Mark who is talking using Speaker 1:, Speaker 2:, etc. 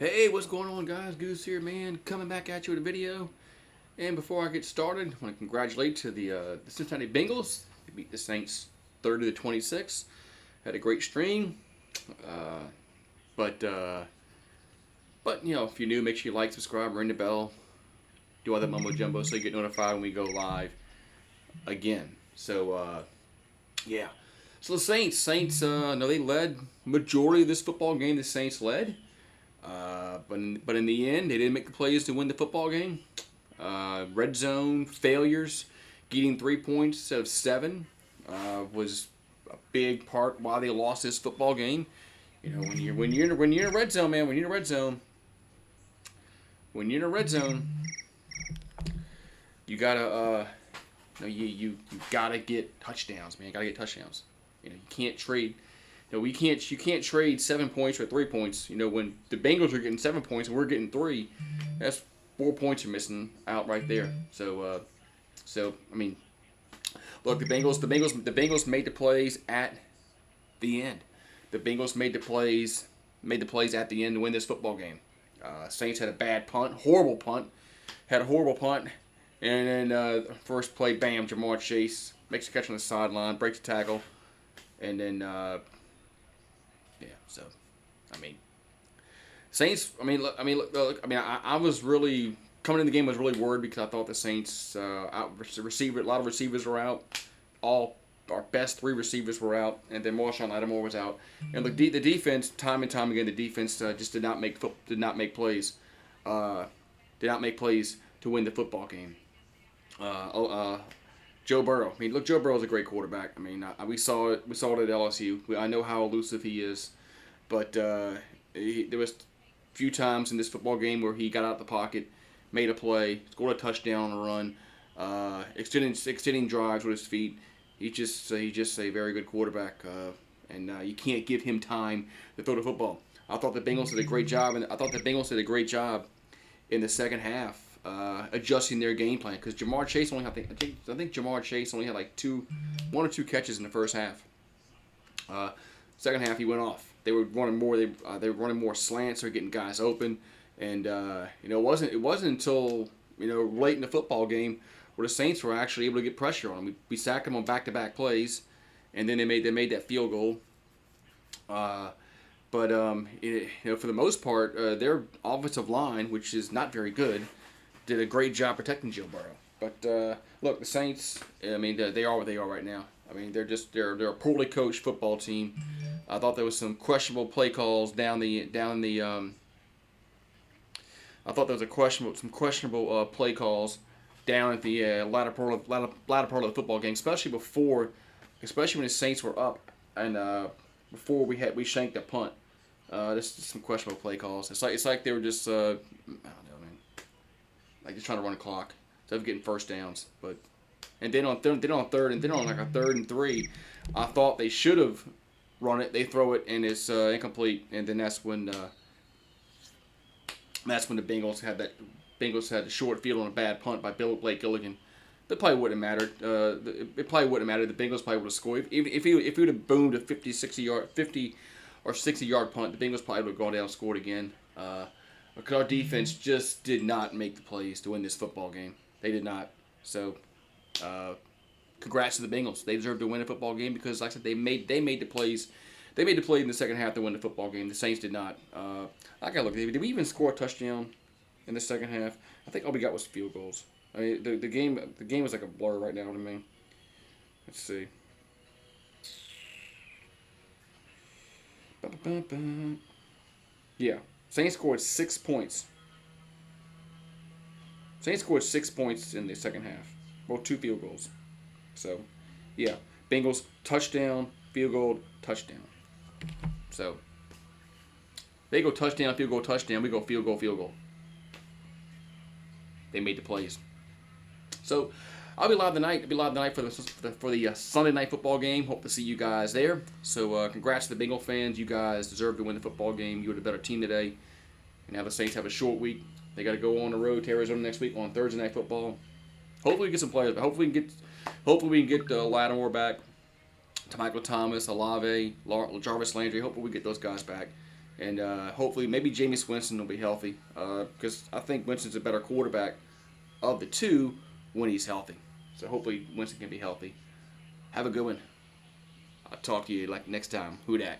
Speaker 1: Hey, what's going on, guys? Goose here, man. Coming back at you with a video. And before I get started, I want to congratulate to the Cincinnati Bengals. They beat the Saints 30-26. Had a great stream. Uh, but if you're new, make sure you like, subscribe, ring the bell, do all that mumbo jumbo so you get notified when we go live again. Yeah. So the Saints, no, they led majority of this football game. The Saints led. But in the end, they didn't make the plays to win the football game. Red zone failures, getting 3 points instead of 7, was a big part why they lost this football game. You know, when you're in a red zone, man, when you're in a red zone, you gotta you gotta get touchdowns, man. You gotta get touchdowns. You can't trade. You can't trade 7 points for 3 points. When the Bengals are getting 7 points and we're getting 3, that's 4 points you're missing out right there. So I mean, look, the Bengals made the plays at the end. The Bengals made the plays at the end to win this football game. Saints had a bad punt, horrible punt, and then first play, bam, Jamar Chase makes a catch on the sideline, breaks the tackle, and then. So, I mean, Saints. I was really coming in the game. I was really worried because I thought the Saints a lot of receivers were out. All our best 3 receivers were out, and then Marshawn Lattimore was out. And the defense, time and time again, the defense just did not make plays. Did not make plays to win the football game. Joe Burrow. Joe Burrow is a great quarterback. We saw it. We saw it at LSU. I know how elusive he is. But there was a few times in this football game where he got out of the pocket, made a play, scored a touchdown on a run, extending drives with his feet. He's just a very good quarterback, and you can't give him time to throw the football. I thought the Bengals did a great job, in the second half adjusting their game plan because Jamar Chase only I think Jamar Chase only had like 1 or 2 catches in the first half. Second half he went off. They were running more. They were running more slants. They're getting guys open, and it wasn't until late in the football game where the Saints were actually able to get pressure on them. We sacked them on back-to-back plays, and then they made that field goal. For the most part, their offensive line, which is not very good, did a great job protecting Joe Burrow. But look, the Saints. They are what they are right now. They're a poorly coached football team. I thought there was some questionable play calls I thought there was some questionable play calls down at the latter part of the football game, especially when the Saints were up and before we shanked the punt. There's some questionable play calls. It's like they were just I don't know, man, like just trying to run a clock instead of getting first downs. And then on like a 3rd and 3, I thought they should have run it. They throw it and it's incomplete, and then that's when the Bengals had the short field on a bad punt by Blake Gilligan. That probably wouldn't have mattered. It probably wouldn't have mattered. The Bengals probably would have scored. If he would have boomed a 50 or 60 yard punt, the Bengals probably would have gone down and scored again. Because our defense just did not make the plays to win this football game. They did not. So. Congrats to the Bengals. They deserve to win a football game because, like I said, they made the plays. They made the play in the second half to win the football game. The Saints did not. I gotta look. Did we even score a touchdown in the second half? I think all we got was field goals. The game was like a blur right now to me. Let's see. Yeah, Saints scored 6 points. Saints scored 6 points in the second half. Well, 2 field goals. So, yeah. Bengals, touchdown, field goal, touchdown. So, they go touchdown, field goal, touchdown. We go field goal, field goal. They made the plays. So, I'll be live tonight. I'll be live tonight for the Sunday night football game. Hope to see you guys there. So, congrats to the Bengal fans. You guys deserve to win the football game. You were the better team today. And now the Saints have a short week. They got to go on the road to Arizona next week on Thursday night football. Hopefully we get some players. But hopefully we can get Lattimore back, to Michael Thomas, Olave, Jarvis Landry. Hopefully we get those guys back, And hopefully, maybe Jameis Winston will be healthy because I think Winston's a better quarterback of the two when he's healthy. So hopefully Winston can be healthy. Have a good one. I'll talk to you like next time. Who dat?